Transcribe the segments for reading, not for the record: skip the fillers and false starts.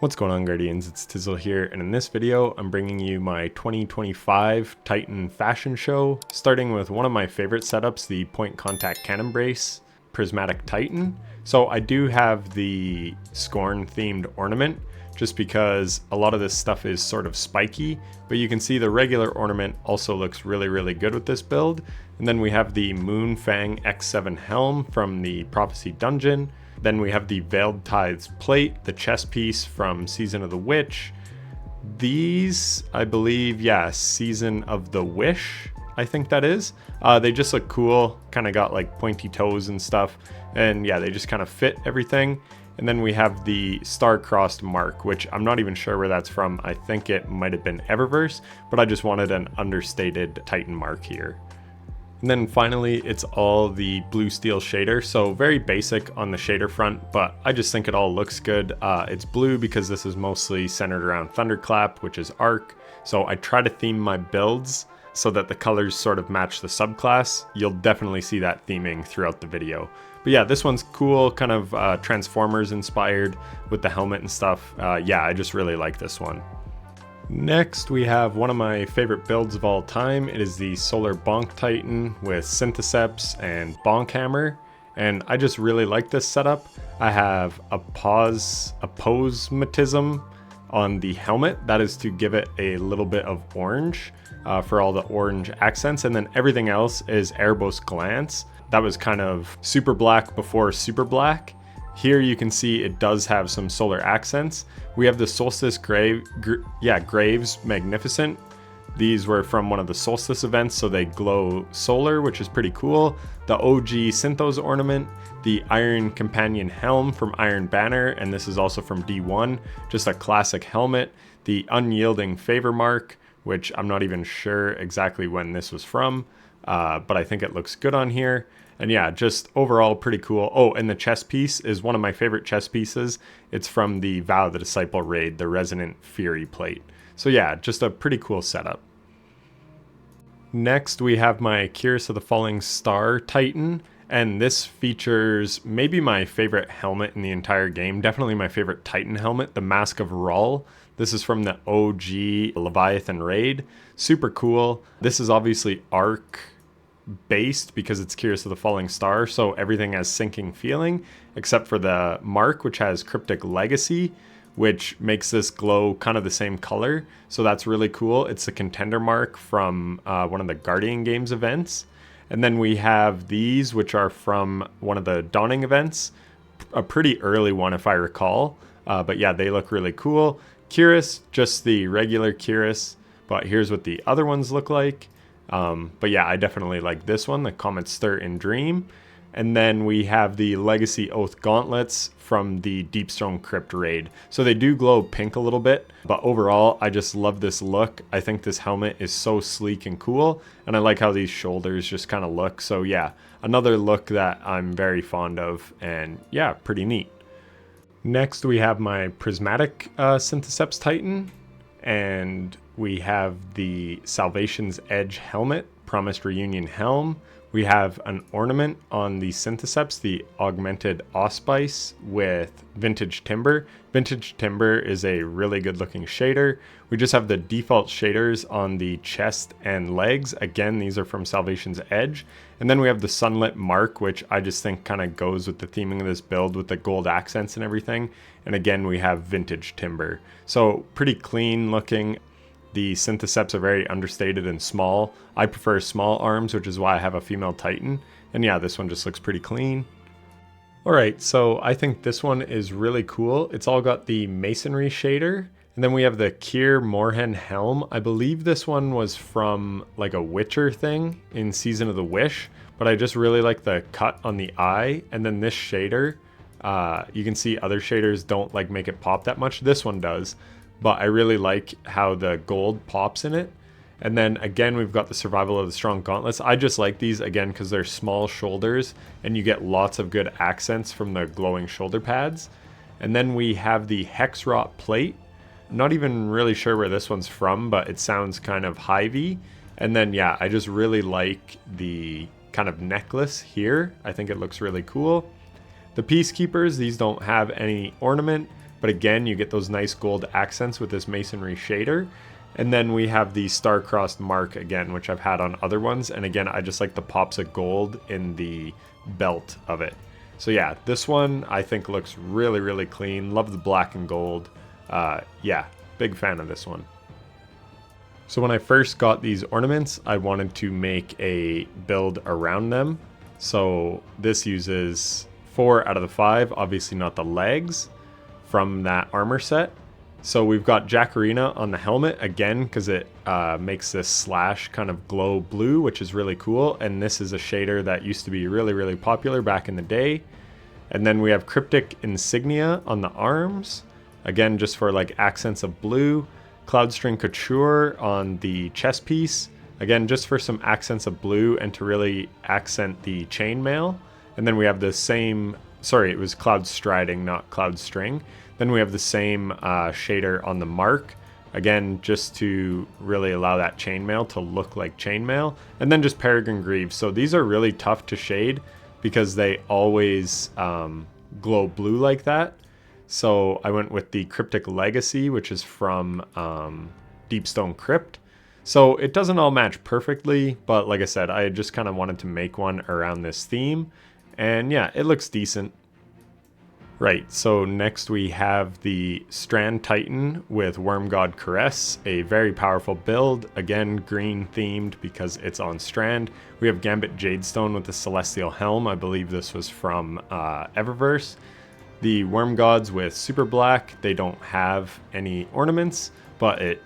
What's going on, Guardians? It's Tizzle here, and in this video I'm bringing you my 2025 Titan fashion show, starting with one of my favorite setups, the point contact cannon brace Prismatic Titan. So I do have the Scorn themed ornament just because a lot of this stuff is sort of spiky, but you can see the regular ornament also looks really good with this build. And then we have the Moonfang X7 helm from the Prophecy Dungeon. Then we have the Veiled Tithes plate, the chest piece from Season of the Witch. These, I believe, yeah, Season of the Wish, I think that is. They just look cool, kind of got like pointy toes and stuff. And yeah, they just kind of fit everything. And then we have the Star-Crossed mark, which I'm not even sure where that's from. I think it might have been Eververse, but I just wanted an understated Titan mark here. And then finally, it's all the blue steel shader, so very basic on the shader front, but I just think it all looks good. It's blue because this is mostly centered around Thunderclap, which is Arc, so I try to theme my builds so that the colors sort of match the subclass. You'll definitely see that theming throughout the video. But yeah, this one's cool, kind of Transformers inspired with the helmet and stuff. Yeah, I just really like this one. Next, we have one of my favorite builds of all time. It is the Solar Bonk Titan with Synthoceps and Bonk Hammer, and I just really like this setup. I have a Aposematism on the helmet. That is to give it a little bit of orange for all the orange accents, and then everything else is Erebos Glance. That was kind of super black before super black. Here you can see it does have some solar accents. We have the Solstice Greaves Magnificent. These were from one of the Solstice events, so they glow solar, which is pretty cool. The OG Synthos ornament, the Iron Companion helm from Iron Banner, and this is also from D1, just a classic helmet. The Unyielding Favor mark, which I'm not even sure exactly when this was from, but I think it looks good on here. And yeah, just overall pretty cool. Oh, and the chest piece is one of my favorite chest pieces. It's from the Vow of the Disciple raid, the Resonant Fury plate. So yeah, just a pretty cool setup. Next, we have my Curass of the Falling Star Titan. And this features maybe my favorite helmet in the entire game. Definitely my favorite Titan helmet, the Mask of Rahl. This is from the OG Leviathan raid. Super cool. This is obviously Arc based because it's Curass of the Falling Star, so everything has sinking feeling except for the mark, which has Cryptic Legacy, which makes this glow kind of the same color, so that's really cool. It's a contender mark from one of the Guardian Games events. And then we have these, which are from one of the Dawning events, a pretty early one if I recall, but yeah, they look really cool. Curass, just the regular Curass, but here's what the other ones look like. But yeah, I definitely like this one, the Comet Stir in Dream. And then we have the Legacy Oath Gauntlets from the Deepstone Crypt raid. So they do glow pink a little bit, but overall, I just love this look. I think this helmet is so sleek and cool, and I like how these shoulders just kind of look. So yeah, another look that I'm very fond of, and yeah, pretty neat. Next, we have my Prismatic Synthoceps Titan, and we have the Salvation's Edge helmet, Promised Reunion helm. We have an ornament on the Synthoceps, the Augmented Auspice with Vintage Timber. Vintage Timber is a really good looking shader. We just have the default shaders on the chest and legs. Again, these are from Salvation's Edge. And then we have the Sunlit Mark, which I just think kind of goes with the theming of this build with the gold accents and everything. And again, we have Vintage Timber. So pretty clean looking. The Synthoceps are very understated and small. I prefer small arms, which is why I have a female Titan. And yeah, this one just looks pretty clean. Alright, so I think this one is really cool. It's all got the masonry shader. And then we have the Kier Moorhen helm. I believe this one was from like a Witcher thing in Season of the Wish. But I just really like the cut on the eye. And then this shader, you can see other shaders don't like make it pop that much. This one does. But I really like how the gold pops in it. And then again, we've got the Survival of the Strong Gauntlets. I just like these again because they're small shoulders and you get lots of good accents from the glowing shoulder pads. And then we have the Hexrot plate. I'm not even really sure where this one's from, but it sounds kind of hivey. And then yeah, I just really like the kind of necklace here. I think it looks really cool. The Peacekeepers, these don't have any ornament, but again, you get those nice gold accents with this masonry shader. And then we have the star-crossed mark again, which I've had on other ones. And again, I just like the pops of gold in the belt of it. So yeah, this one I think looks really, really clean. Love the black and gold. Yeah, big fan of this one. So when I first got these ornaments, I wanted to make a build around them. So this uses 4 out of the 5, obviously not the legs from that armor set. So we've got Jacarina on the helmet again because it makes this slash kind of glow blue, which is really cool. And this is a shader that used to be really, really popular back in the day. And then we have Cryptic Insignia on the arms, again just for like accents of blue. Cloudstring Couture on the chest piece, again just for some accents of blue and to really accent the chainmail. And then we have the same, sorry, it was Cloud Striding, not Cloud String. Then we have the same shader on the mark, again just to really allow that chainmail to look like chainmail. And then just Paragrine Greaves. So these are really tough to shade because they always glow blue like that. So I went with the Cryptic Legacy, which is from Deepstone Crypt. So it doesn't all match perfectly, but like I said, I just kind of wanted to make one around this theme. And yeah, it looks decent. Right, so next we have the Strand Titan with Worm God Curass, a very powerful build, again green themed because it's on Strand. We have Gambit Jadestone with the Celestial Helm, I believe this was from Eververse. The Worm Gods with Super Black, they don't have any ornaments, but it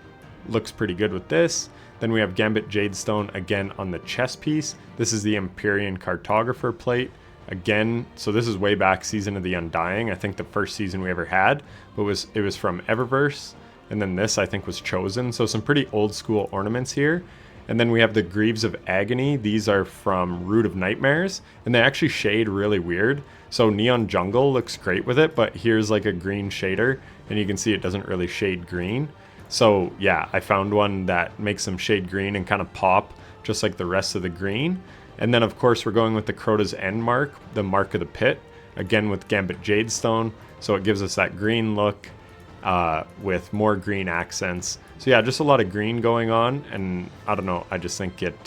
looks pretty good with this. Then we have Gambit Jadestone again on the chest piece. This is the Empyrean Cartographer plate. Again, so this is way back Season of the Undying, I think the first season we ever had, but it was from Eververse, and then this I think was Chosen, so some pretty old school ornaments here. And then we have the Greaves of Agony. These are from Root of Nightmares, and they actually shade really weird. So Neon Jungle looks great with it, but here's like a green shader, and you can see it doesn't really shade green. So yeah, I found one that makes them shade green and kind of pop just like the rest of the green. And then of course we're going with the Crota's End mark, the Mark of the Pit, again with Gambit Jadestone. So it gives us that green look with more green accents. So yeah, just a lot of green going on, and I don't know, I just think it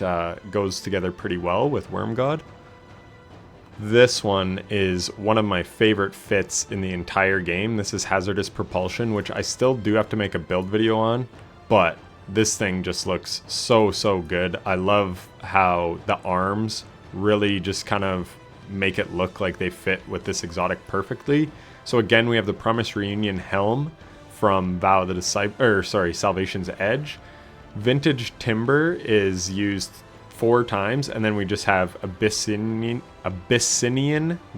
goes together pretty well with Worm God. This one is one of my favorite fits in the entire game. This is Hazardous Propulsion, which I still do have to make a build video on, but this thing just looks so good. I love how the arms really just kind of make it look like they fit with this exotic perfectly. So again, we have the Promise Reunion helm from Salvation's Edge. Vintage Timber is used 4 times, and then we just have Abyssinian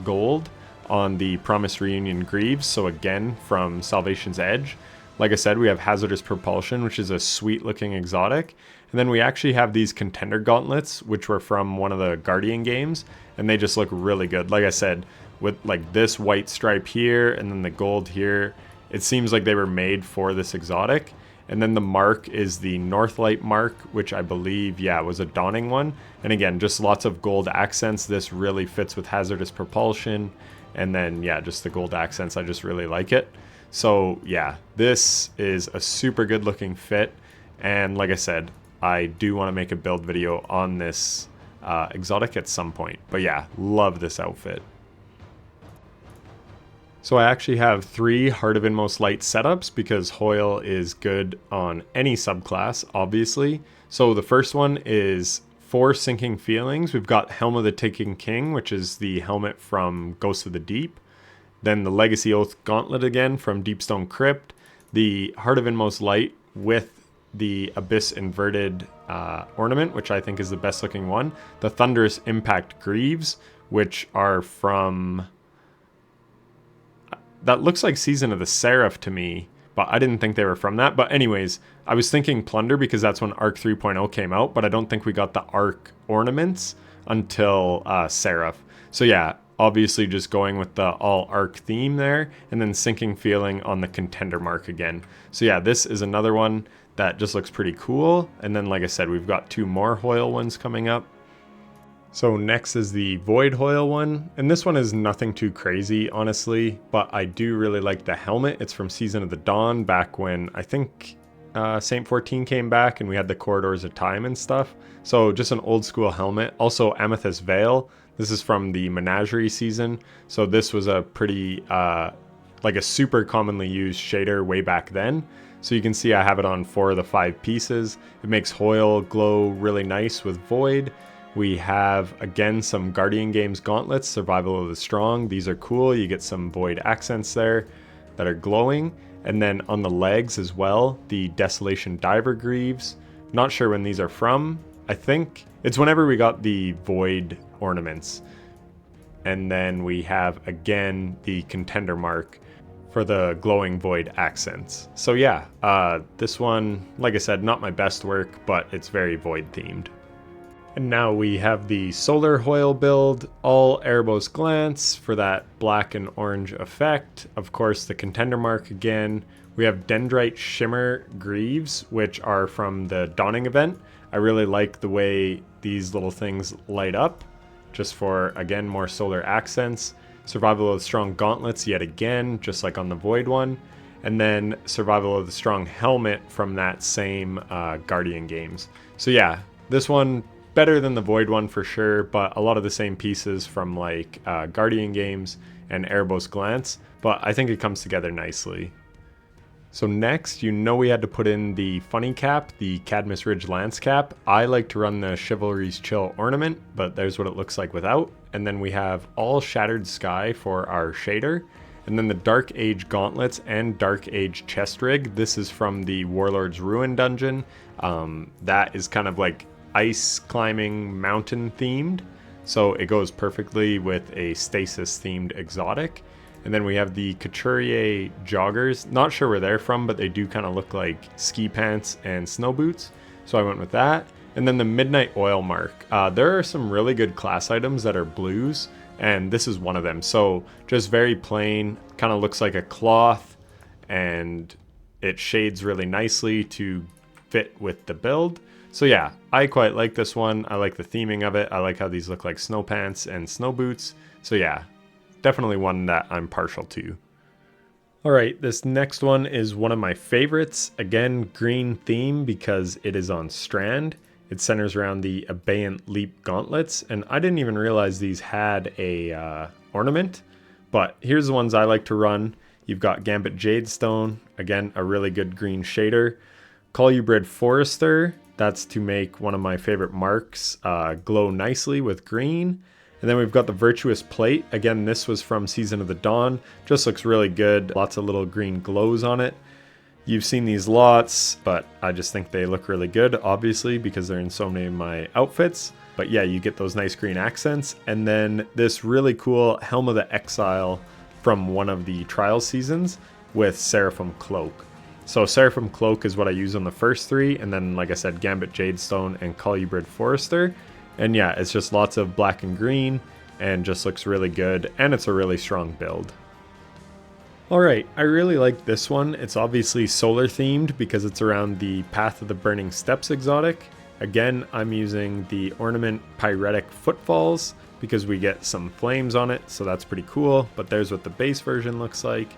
Gold on the Promise Reunion Greaves, so again from Salvation's Edge. Like I said, we have Hazardous Propulsion, which is a sweet looking exotic. And then we actually have these Contender Gauntlets, which were from one of the Guardian games, and they just look really good. Like I said, with like this white stripe here and then the gold here, it seems like they were made for this exotic. And then the mark is the Northlight mark, which I believe, yeah, was a Dawning one. And again, just lots of gold accents. This really fits with Hazardous Propulsion. And then, yeah, just the gold accents, I just really like it. So yeah, this is a super good looking fit, and like I said, I do want to make a build video on this exotic at some point. But yeah, love this outfit. So I actually have 3 Heart of Inmost Light setups because Hoyle is good on any subclass, obviously. So the first one is 4 Sinking Feelings. We've got Helm of the Taken King, which is the helmet from Ghost of the Deep. Then the Legacy Oath Gauntlet again from Deepstone Crypt. The Heart of Inmost Light with the Abyss Inverted ornament, which I think is the best looking one. The Thunderous Impact Greaves, which are from... That looks like Season of the Seraph to me, but I didn't think they were from that. But anyways, I was thinking Plunder because that's when Arc 3.0 came out, but I don't think we got the Arc ornaments until Seraph. So yeah, obviously just going with the all arc theme there, and then Sinking Feeling on the Contender mark again. So yeah, this is another one that just looks pretty cool. And then like I said, we've got 2 more Hoyle ones coming up. So next is the Void Hoil one, and this one is nothing too crazy, honestly, but I do really like the helmet. It's from Season of the Dawn, back when I think Saint 14 came back and we had the Corridors of Time and stuff. So just an old school helmet. Also Amethyst Veil. This is from the Menagerie season. So this was a pretty, like a super commonly used shader way back then. So you can see I have it on 4 of the 5 pieces. It makes Hoil glow really nice with Void. We have, again, some Guardian Games Gauntlets, Survival of the Strong. These are cool. You get some Void accents there that are glowing. And then on the legs as well, the Desolation Diver Greaves. Not sure when these are from. I think it's whenever we got the Void ornaments. And then we have, again, the Contender Mark for the glowing Void accents. So yeah, this one, like I said, not my best work, but it's very Void themed. And now we have the Solar Hoil build, all Erebos Glance for that black and orange effect. Of course, the Contender Mark again. We have Dendrite Shimmer Greaves, which are from the Dawning event. I really like the way these little things light up, just for, again, more solar accents. Survival of the Strong Gauntlets yet again, just like on the Void one. And then Survival of the Strong Helmet from that same Guardian Games. So yeah, this one better than the Void one for sure, but a lot of the same pieces from like Guardian Games and Erebos Glance, but I think it comes together nicely. So next, you know we had to put in the funny cap, the Cadmus Ridge Lance Cap. I like to run the Chivalry's Chill ornament, but there's what it looks like without. And then we have all Shattered Sky for our shader. And then the Dark Age Gauntlets and Dark Age Chest Rig. This is from the Warlord's Ruin dungeon. That is kind of like ice climbing mountain themed, so it goes perfectly with a Stasis themed exotic. And then we have the Couturier joggers. Not sure where they're from, but they do kind of look like ski pants and snow boots, so I went with that. And then the Midnight Oil Mark. There are some really good class items that are blues, and this is one of them. So just very plain, kind of looks like a cloth, and it shades really nicely to fit with the build. So yeah, I quite like this one. I like the theming of it. I like how these look like snow pants and snow boots. So yeah, definitely one that I'm partial to. All right, this next one is one of my favorites. Again, green theme because it is on Strand. It centers around the Abeyant Leap Gauntlets, and I didn't even realize these had a ornament, but here's the ones I like to run. You've got Gambit Jadestone, again, a really good green shader. Colubrid Forester, that's to make one of my favorite marks glow nicely with green. And then we've got the Virtuous Plate. Again, this was from Season of the Dawn. Just looks really good. Lots of little green glows on it. You've seen these lots, but I just think they look really good, obviously, because they're in so many of my outfits. But yeah, you get those nice green accents. And then this really cool Helm of the Exile from one of the trial seasons with Seraphim Cloak. So Seraphim Cloak is what I use on the first 3, and then, like I said, Gambit Jadestone and Colubrid Forester. And yeah, it's just lots of black and green, and just looks really good, and it's a really strong build. Alright, I really like this one. It's obviously solar themed because it's around the Path of the Burning Steps exotic. Again, I'm using the ornament Pyretic Footfalls because we get some flames on it, so that's pretty cool. But there's what the base version looks like.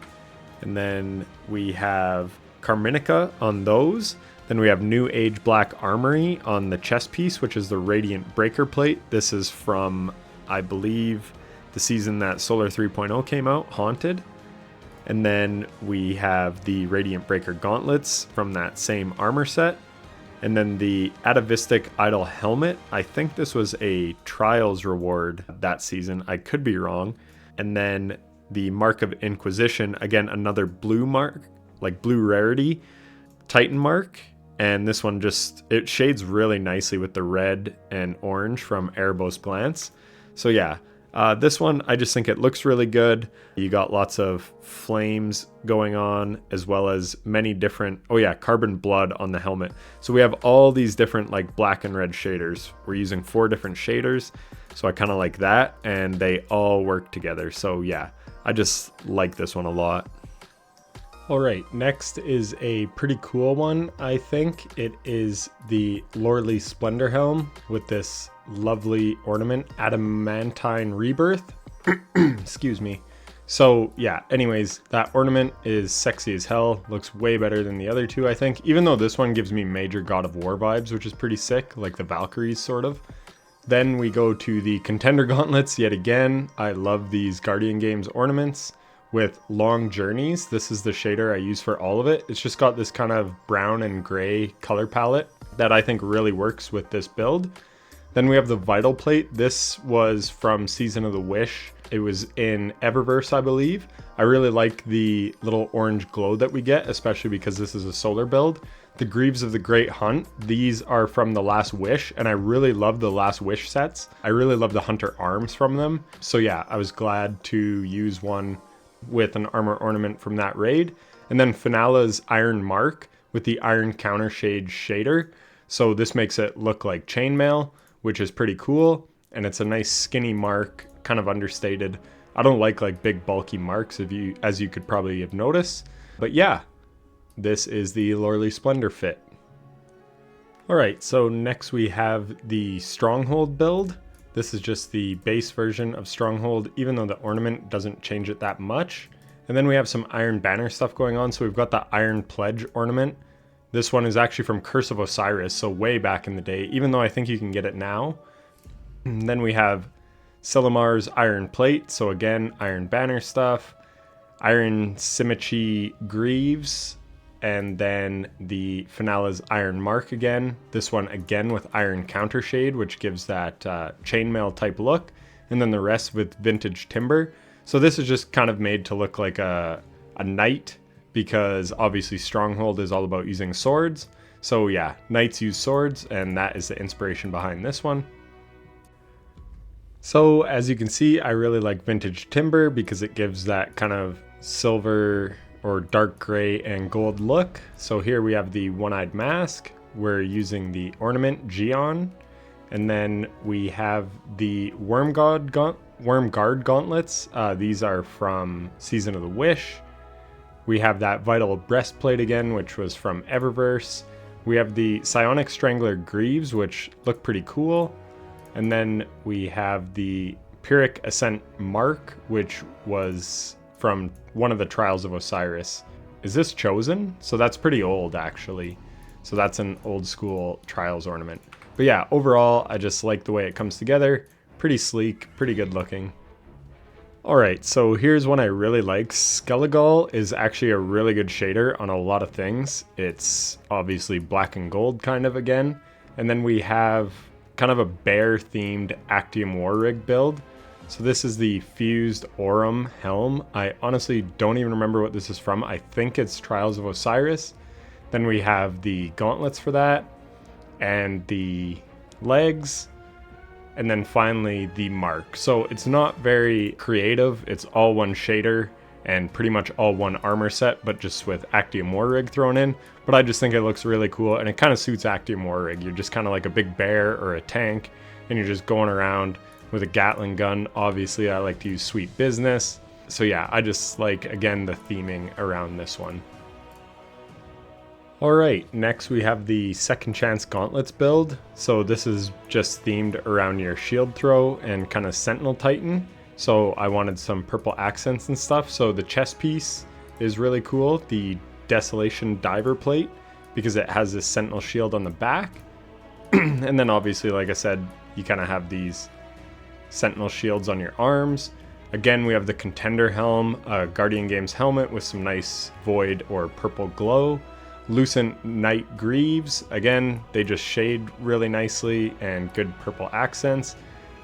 And then we have Carminica on those. Then we have New Age Black Armory on the chest piece, which is the Radiant Breaker Plate. This is from, I believe, the season that Solar 3.0 came out, Haunted. And then we have the Radiant Breaker Gauntlets from that same armor set. And then the Atavistic Idol Helmet. I think this was a Trials reward that season. I could be wrong. And then the Mark of Inquisition. Again, another blue mark, like blue rarity, Titan Mark. And this one just, it shades really nicely with the red and orange from Erebos Glance. So yeah, this one, I just think it looks really good. You got lots of flames going on, as well as many different, oh yeah, Carbon Blood on the helmet. So we have all these different like black and red shaders. We're using 4 different shaders. So I kind of like that, and they all work together. So yeah, I just like this one a lot. Alright, next is a pretty cool one, I think. It is the Loreley Splendor helm with this lovely ornament, Adamantine Rebirth. Excuse me. So yeah, anyways, that ornament is sexy as hell. Looks way better than the other two, I think. Even though this one gives me major God of War vibes, which is pretty sick, like the Valkyries sort of. Then we go to the Contender Gauntlets yet again. I love these Guardian Games ornaments with long journeys. This is the shader I use for all of it. It's just got this kind of brown and gray color palette that I think really works with this build. Then we have the Vital Plate. This was from Season of the Wish. It was in Eververse, I believe. I really like the little orange glow that we get, especially because this is a solar build. The Greaves of the Great Hunt. These are from the Last Wish, and I really love the Last Wish sets. I really love the Hunter arms from them. So yeah, I was glad to use one with an armor ornament from that raid. And then Finala's Iron Mark with the Iron Countershade shader. So this makes it look like chainmail, which is pretty cool. And it's a nice skinny mark, kind of understated. I don't like big bulky marks, as you could probably have noticed. But yeah, this is the Loreley Splendor fit. Alright, so next we have the Stronghold build. This is just the base version of Stronghold, even though the ornament doesn't change it that much. And then we have some Iron Banner stuff going on. So we've got the Iron Pledge ornament. This one is actually from Curse of Osiris, so way back in the day, even though I think you can get it now. And then we have Silimar's Iron Plate, so again, Iron Banner stuff. Iron Simichi Greaves, and then the Finala's Iron Mark again. This one again with Iron Countershade, which gives that chainmail type look. And then the rest with Vintage Timber. So this is just kind of made to look like a knight, because obviously Stronghold is all about using swords. So yeah, knights use swords, and that is the inspiration behind this one. So as you can see, I really like Vintage Timber because it gives that kind of silver or dark gray and gold look. So here we have the One-Eyed Mask. We're using the ornament Gion. And then we have the Wormguard Gauntlets. These are from Season of the Wish. We have that Vital Breastplate again, which was from Eververse. We have the Psionic Strangler Greaves, which look pretty cool. And then we have the Pyrrhic Ascent Mark, which was from one of the Trials of Osiris. Is this Chosen? So that's pretty old, actually. So that's an old school Trials ornament. But yeah, overall, I just like the way it comes together. Pretty sleek, pretty good looking. Alright, so here's one I really like. Skelligal is actually a really good shader on a lot of things. It's obviously black and gold kind of again. And then we have kind of a bear themed Actium War Rig build. So this is the Fused Aurum helm. I honestly don't even remember what this is from. I think it's Trials of Osiris. Then we have the gauntlets for that, and the legs, and then finally the mark. So it's not very creative. It's all one shader and pretty much all one armor set, but just with Actium War Rig thrown in. But I just think it looks really cool, and it kind of suits Actium War Rig. You're just kind of like a big bear or a tank, and you're just going around with a Gatling gun. Obviously, I like to use Sweet Business. So yeah, I just like, again, the theming around this one. Alright, next we have the Second Chance Gauntlets build. So this is just themed around your shield throw and kind of Sentinel Titan. So I wanted some purple accents and stuff. So the chest piece is really cool. The Desolation Diver Plate, because it has this Sentinel shield on the back. And then obviously, like I said, you kind of have these Sentinel shields on your arms. Again, we have the Contender Helm, a Guardian Games helmet with some nice void or purple glow. Lucent Knight Greaves, again, they just shade really nicely and good purple accents.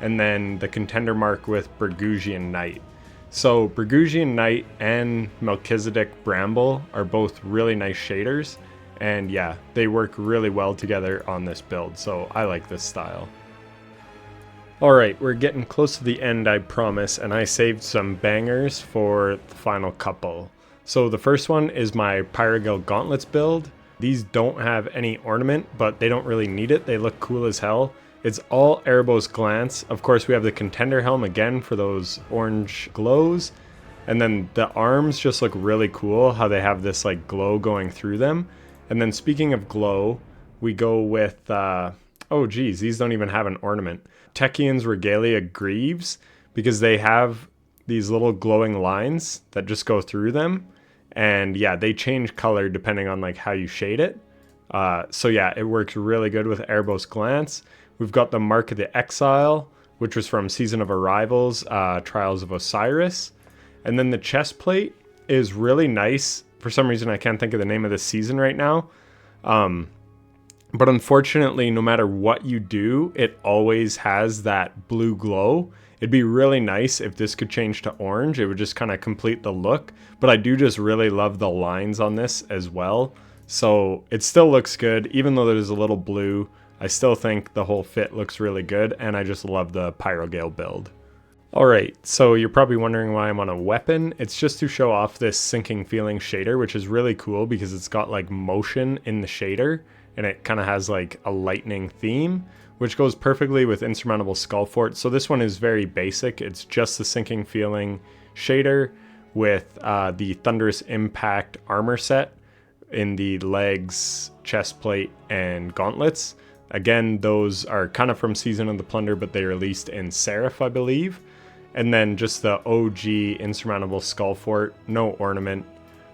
And then the Contender Mark with Burgusian Knight. So Burgusian Knight and Melchizedek Bramble are both really nice shaders. And yeah, they work really well together on this build, so I like this style. Alright, we're getting close to the end, I promise, and I saved some bangers for the final couple. So the first one is my Pyrogale Gauntlets build. These don't have any ornament, but they don't really need it. They look cool as hell. It's all Erebos Glance. Of course, we have the Contender Helm again for those orange glows. And then the arms just look really cool, how they have this like glow going through them. And then speaking of glow, we go with Oh geez, these don't even have an ornament. Techian's Regalia Greaves, because they have these little glowing lines that just go through them. And yeah, they change color depending on like how you shade it. So yeah, it works really good with Erebos Glance. We've got the Mark of the Exile, which was from Season of Arrivals, Trials of Osiris. And then the chest plate is really nice. For some reason, I can't think of the name of this season right now. But unfortunately, no matter what you do, it always has that blue glow. It'd be really nice if this could change to orange. It would just kind of complete the look. But I do just really love the lines on this as well. So it still looks good, even though there's a little blue. I still think the whole fit looks really good, and I just love the Pyrogale build. Alright, so you're probably wondering why I'm on a weapon. It's just to show off this sinking feeling shader, which is really cool because it's got like motion in the shader, and it kind of has like a lightning theme, which goes perfectly with Insurmountable Skullfort. So this one is very basic. It's just the sinking feeling shader with the Thunderous Impact armor set in the legs, chest plate, and gauntlets. Again, those are kind of from Season of the Plunder, but they released in Seraph, I believe. And then just the OG Insurmountable Skullfort, no ornament,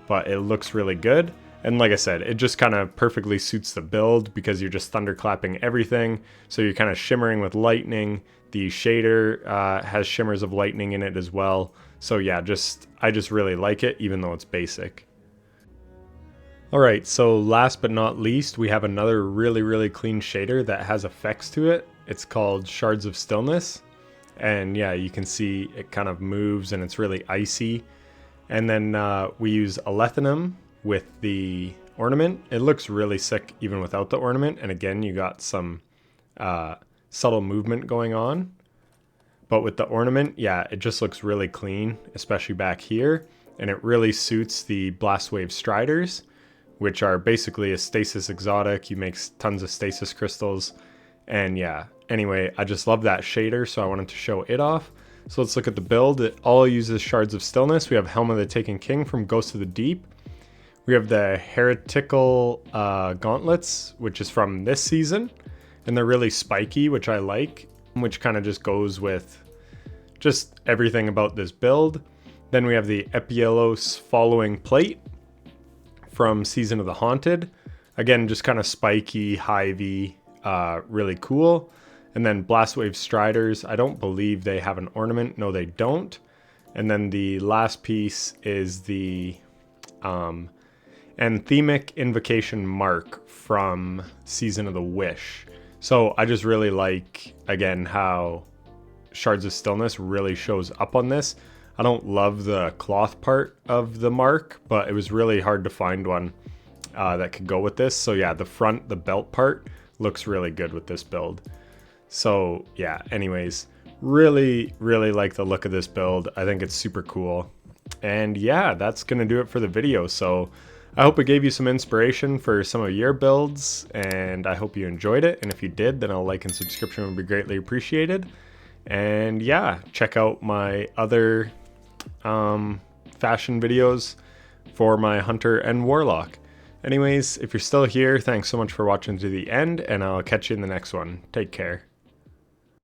but it looks really good. And like I said, it just kind of perfectly suits the build because you're just thunderclapping everything. So you're kind of shimmering with lightning. The shader has shimmers of lightning in it as well. So yeah, I just really like it, even though it's basic. Alright, so last but not least, we have another really clean shader that has effects to it. It's called Shards of Stillness. And yeah, you can see it kind of moves and it's really icy. And then we use Alethanum with the ornament. It looks really sick even without the ornament. And again, you got some subtle movement going on. But with the ornament, yeah, it just looks really clean, especially back here. And it really suits the Blastwave Striders, which are basically a stasis exotic. You make tons of stasis crystals. And yeah, anyway, I just love that shader, so I wanted to show it off. So let's look at the build. It all uses Shards of Stillness. We have Helm of the Taken King from Ghost of the Deep. We have the Heretical Gauntlets, which is from this season. And they're really spiky, which I like, which kind of just goes with just everything about this build. Then we have the Epielos Following Plate from Season of the Haunted. Again, just kind of spiky, hivey, really cool. And then Blastwave Striders. I don't believe they have an ornament. No, they don't. And then the last piece is the Anthemic Invocation Mark from Season of the Wish. So I just really like, again, how Shards of Stillness really shows up on this. I don't love the cloth part of the mark, but it was really hard to find one that could go with this. So yeah, the front, the belt part looks really good with this build. So yeah, anyways, really like the look of this build. I think it's super cool. And yeah, that's gonna do it for the video. So I hope it gave you some inspiration for some of your builds, and I hope you enjoyed it. And if you did, then a like and subscription would be greatly appreciated. And yeah, check out my other fashion videos for my Hunter and Warlock. Anyways, if you're still here, thanks so much for watching to the end, and I'll catch you in the next one. Take care.